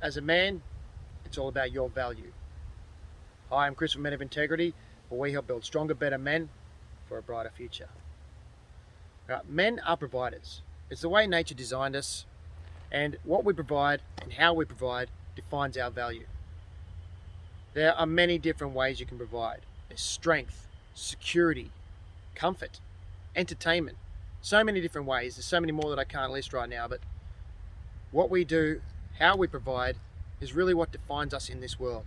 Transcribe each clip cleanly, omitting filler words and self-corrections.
As a man, it's all about your value. Hi, I'm Chris from Men of Integrity, where we help build stronger, better men for a brighter future. Men are providers. It's the way nature designed us, and what we provide and how we provide defines our value. There are many different ways you can provide. There's strength, security, comfort, entertainment. So many different ways. There's so many more that I can't list right now, but what we do, how we provide, is really what defines us in this world.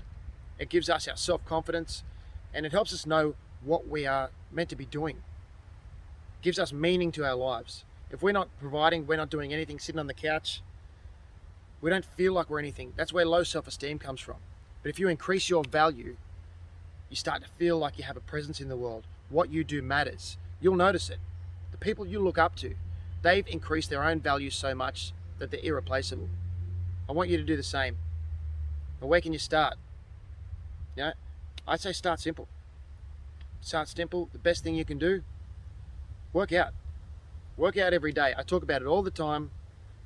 It gives us our self-confidence, and it helps us know what we are meant to be doing. It gives us meaning to our lives. If we're not providing, we're not doing anything, sitting on the couch, we don't feel like we're anything. That's where low self-esteem comes from. But if you increase your value, you start to feel like you have a presence in the world. What you do matters. You'll notice it. The people you look up to, they've increased their own value so much that they're irreplaceable. I want you to do the same. But where can you start? I'd say start simple. Start simple. The best thing you can do, work out. Work out every day. I talk about it all the time,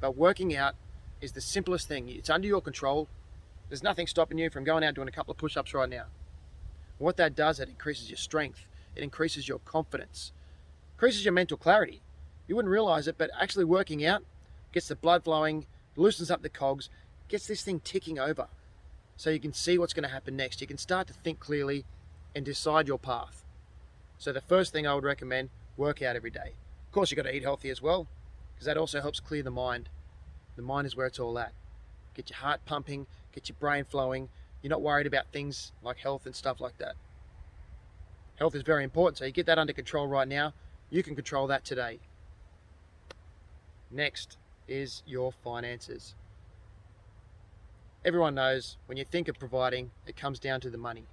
but working out is the simplest thing. It's under your control. There's nothing stopping you from going out doing a couple of push-ups right now. What that does, it increases your strength. It increases your confidence. Increases your mental clarity. You wouldn't realize it, but actually working out gets the blood flowing, loosens up the cogs, gets this thing ticking over. So you can see what's going to happen next. You can start to think clearly and decide your path. So the first thing I would recommend, work out every day. Of course, you've got to eat healthy as well, because that also helps clear the mind. The mind is where it's all at. Get your heart pumping, get your brain flowing. You're not worried about things like health and stuff like that. Health is very important, so you get that under control right now. You can control that today. Next is your finances. Everyone knows when you think of providing, it comes down to the money.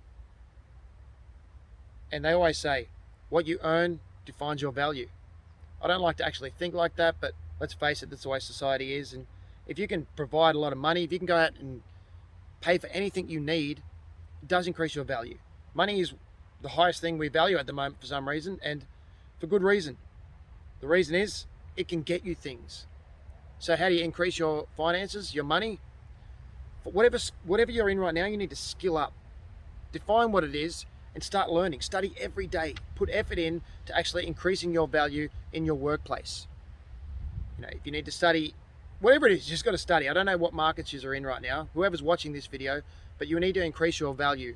And they always say, what you earn defines your value. I don't like to actually think like that, but let's face it, that's the way society is. And if you can provide a lot of money, if you can go out and pay for anything you need, it does increase your value. Money is the highest thing we value at the moment for some reason, and for good reason. The reason is it can get you things. So how do you increase your finances, your money? Whatever you're in right now, you need to skill up. Define what it is and start learning. Study every day. Put effort in to actually increasing your value in your workplace. If you need to study, whatever it is, you just got to study. I don't know what markets you're in right now, whoever's watching this video, but you need to increase your value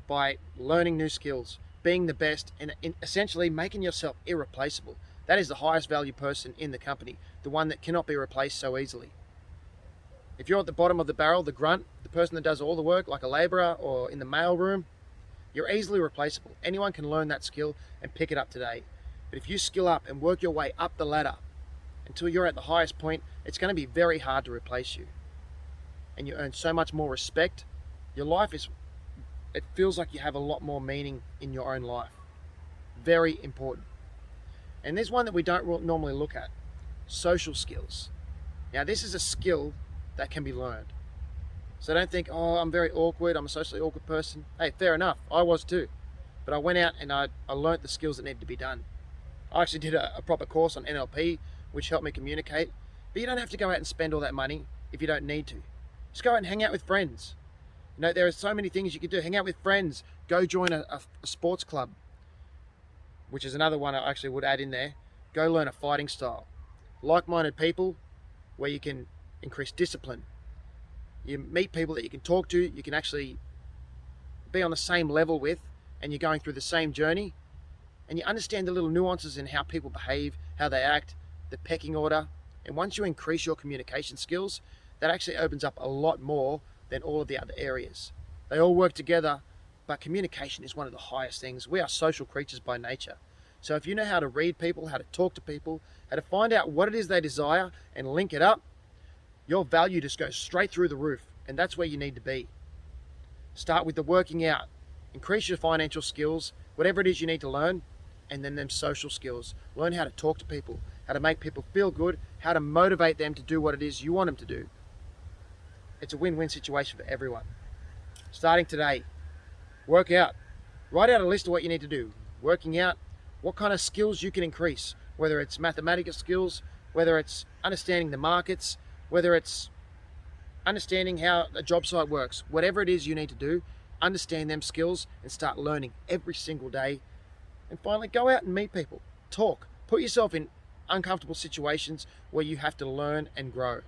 by learning new skills, being the best, and essentially making yourself irreplaceable. That is the highest value person in the company, the one that cannot be replaced so easily. If you're at the bottom of the barrel, the grunt, the person that does all the work, like a laborer or in the mail room, you're easily replaceable. Anyone can learn that skill and pick it up today. But if you skill up and work your way up the ladder until you're at the highest point, it's going to be very hard to replace you. And you earn so much more respect. Your life it feels like you have a lot more meaning in your own life. Very important. And there's one that we don't normally look at. Social skills. Now, this is a skill that can be learned. So don't think, oh, I'm very awkward, I'm a socially awkward person. Hey, fair enough, I was too. But I went out and I learned the skills that needed to be done. I actually did a proper course on NLP, which helped me communicate. But you don't have to go out and spend all that money if you don't need to. Just go out and hang out with friends. There are so many things you can do. Hang out with friends, go join a sports club, which is another one I actually would add in there. Go learn a fighting style. Like-minded people where you can increase discipline. You meet people that you can talk to, you can actually be on the same level with, and you're going through the same journey, and you understand the little nuances in how people behave, how they act, the pecking order. And once you increase your communication skills, that actually opens up a lot more than all of the other areas. They all work together, but communication is one of the highest things. We are social creatures by nature. So if you know how to read people, how to talk to people, how to find out what it is they desire and link it up, your value just goes straight through the roof, and that's where you need to be. Start with the working out. Increase your financial skills, whatever it is you need to learn, and then them social skills. Learn how to talk to people, how to make people feel good, how to motivate them to do what it is you want them to do. It's a win-win situation for everyone. Starting today, work out. Write out a list of what you need to do. Working out what kind of skills you can increase, whether it's mathematical skills, whether it's understanding the markets, whether it's understanding how a job site works, whatever it is you need to do, understand them skills and start learning every single day. And finally, go out and meet people, talk, put yourself in uncomfortable situations where you have to learn and grow.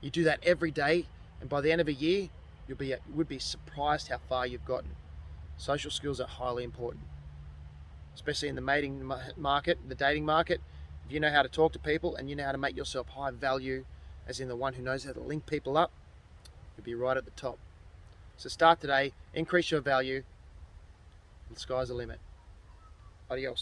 You do that every day, and by the end of a year, you would be surprised how far you've gotten. Social skills are highly important, especially in the mating market, the dating market. If you know how to talk to people and you know how to make yourself high value, as in the one who knows how to link people up, you'll be right at the top. So start today, increase your value, and the sky's the limit. Adios.